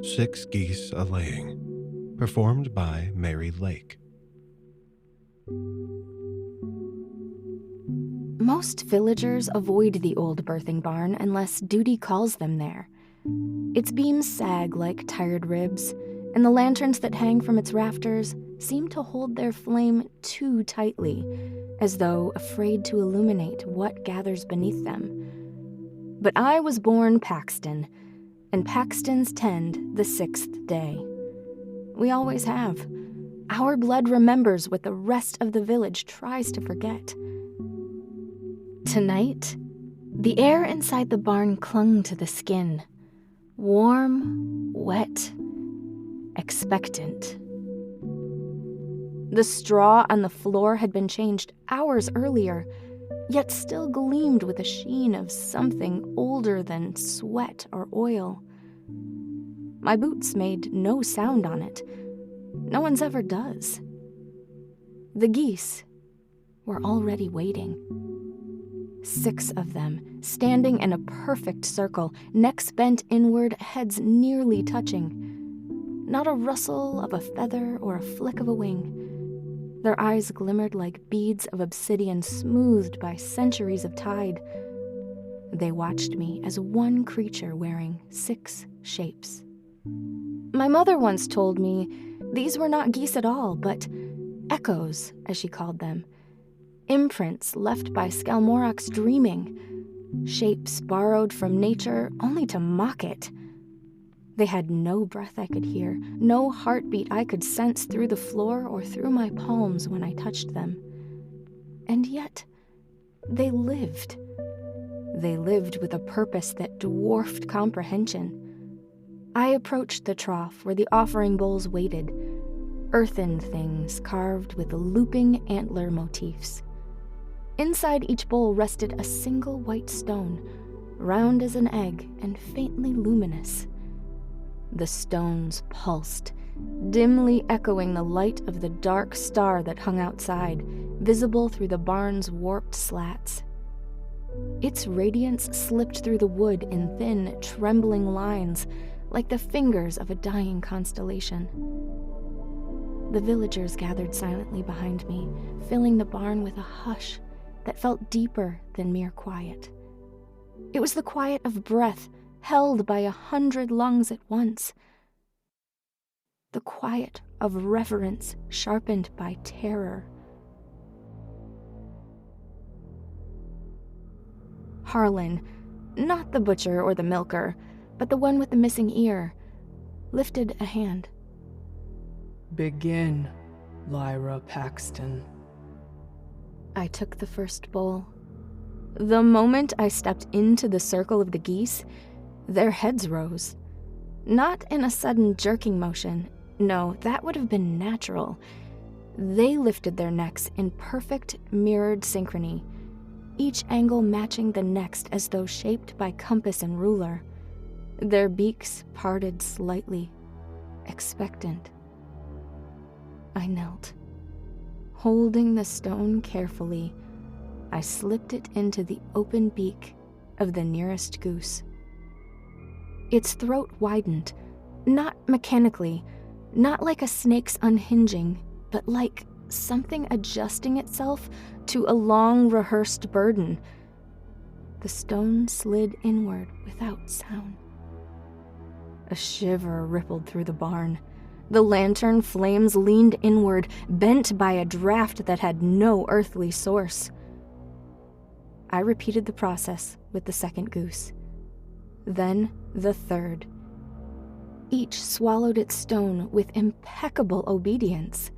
Six Geese A-Laying, performed by Mary Lake. Most villagers avoid the old birthing barn unless duty calls them there. Its beams sag like tired ribs, and the lanterns that hang from its rafters seem to hold their flame too tightly, as though afraid to illuminate what gathers beneath them. But I was born Paxton, and Paxtons tend the sixth day. We always have. Our blood remembers what the rest of the village tries to forget. Tonight, the air inside the barn clung to the skin. Warm, wet, expectant. The straw on the floor had been changed hours earlier, yet still gleamed with a sheen of something older than sweat or oil. My boots made no sound on it. No one's ever does. The geese were already waiting. 6 of them, standing in a perfect circle, necks bent inward, heads nearly touching. Not a rustle of a feather or a flick of a wing. Their eyes glimmered like beads of obsidian smoothed by centuries of tide. They watched me as one creature wearing 6 shapes. My mother once told me these were not geese at all, but echoes, as she called them. Imprints left by Skalmorok's dreaming. Shapes borrowed from nature only to mock it. They had no breath I could hear, no heartbeat I could sense through the floor or through my palms when I touched them. And yet, they lived. They lived with a purpose that dwarfed comprehension. I approached the trough where the offering bowls waited, earthen things carved with looping antler motifs. Inside each bowl rested a single white stone, round as an egg and faintly luminous. The stones pulsed, dimly echoing the light of the dark star that hung outside, visible through the barn's warped slats. Its radiance slipped through the wood in thin, trembling lines, like the fingers of a dying constellation. The villagers gathered silently behind me, filling the barn with a hush that felt deeper than mere quiet. It was the quiet of breath held by 100 lungs at once. The quiet of reverence sharpened by terror. Harlan, not the butcher or the milker, but the one with the missing ear, lifted a hand. Begin, Lyra Paxton. I took the first bowl. The moment I stepped into the circle of the geese, their heads rose. Not in a sudden jerking motion. No, that would have been natural. They lifted their necks in perfect mirrored synchrony, each angle matching the next as though shaped by compass and ruler. Their beaks parted slightly, expectant. I knelt. Holding the stone carefully, I slipped it into the open beak of the nearest goose. Its throat widened, not mechanically, not like a snake's unhinging, but like something adjusting itself to a long-rehearsed burden. The stone slid inward without sound. A shiver rippled through the barn. The lantern flames leaned inward, bent by a draft that had no earthly source. I repeated the process with the second goose. Then the third. Each swallowed its stone with impeccable obedience.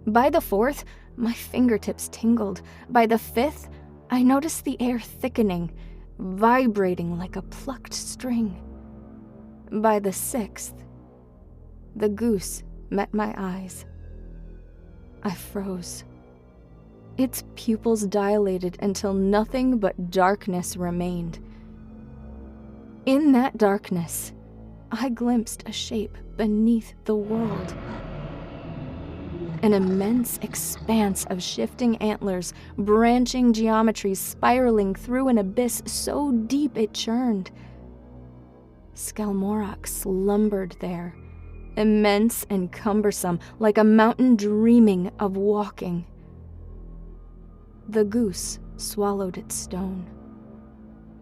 By the fourth, my fingertips tingled. By the fifth, I noticed the air thickening, vibrating like a plucked string. By the sixth, the goose met my eyes. I froze. Its pupils dilated until nothing but darkness remained. In that darkness, I glimpsed a shape beneath the world. An immense expanse of shifting antlers, branching geometries spiraling through an abyss so deep it churned. Skelmorak slumbered there, immense and cumbersome, like a mountain dreaming of walking. The goose swallowed its stone.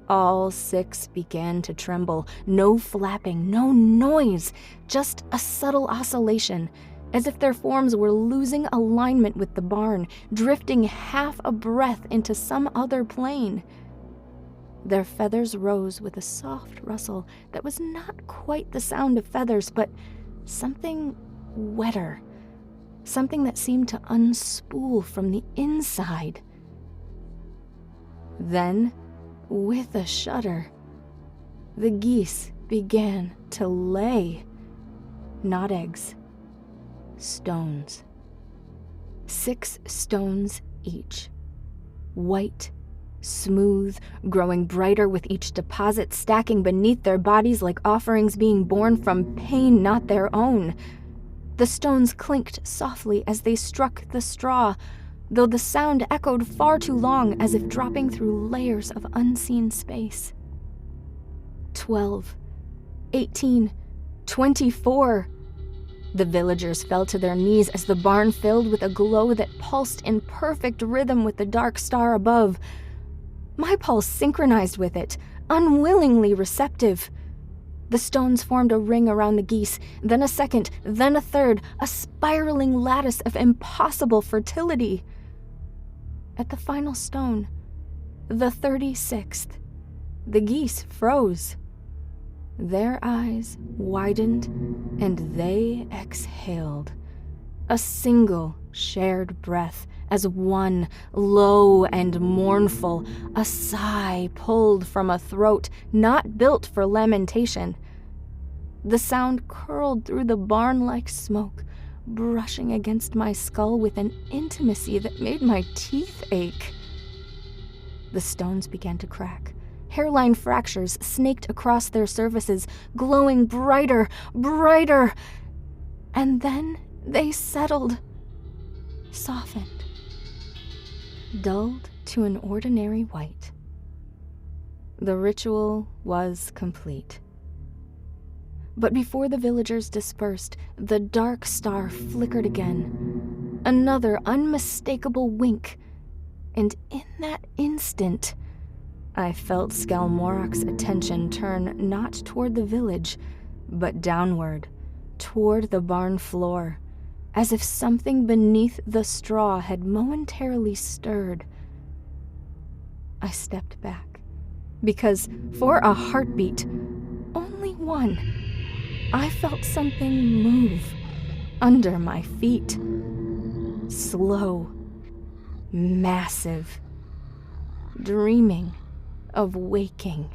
All 6 began to tremble. No flapping, no noise, just a subtle oscillation, as if their forms were losing alignment with the barn, drifting half a breath into some other plane. Their feathers rose with a soft rustle that was not quite the sound of feathers, but something wetter, something that seemed to unspool from the inside. Then, with a shudder, the geese began to lay, not eggs, stones. 6 stones each, white, smooth, growing brighter with each deposit stacking beneath their bodies like offerings being born from pain not their own. The stones clinked softly as they struck the straw, though the sound echoed far too long, as if dropping through layers of unseen space. 12, 18, 24. The villagers fell to their knees as the barn filled with a glow that pulsed in perfect rhythm with the dark star above. My pulse synchronized with it, unwillingly receptive. The stones formed a ring around the geese, then a second, then a third, a spiraling lattice of impossible fertility. At the final stone, the 36th, the geese froze. Their eyes widened, and they exhaled. A single shared breath, as one, low and mournful, a sigh pulled from a throat not built for lamentation. The sound curled through the barn like smoke, brushing against my skull with an intimacy that made my teeth ache. The stones began to crack. Hairline fractures snaked across their surfaces, glowing brighter, brighter. And then they settled, softened, dulled to an ordinary white. The ritual was complete. But before the villagers dispersed, the dark star flickered again. Another unmistakable wink. And in that instant, I felt Skelmorak's attention turn not toward the village, but downward, toward the barn floor, as if something beneath the straw had momentarily stirred. I stepped back, because for a heartbeat, only one, I felt something move under my feet. Slow, massive, dreaming of waking.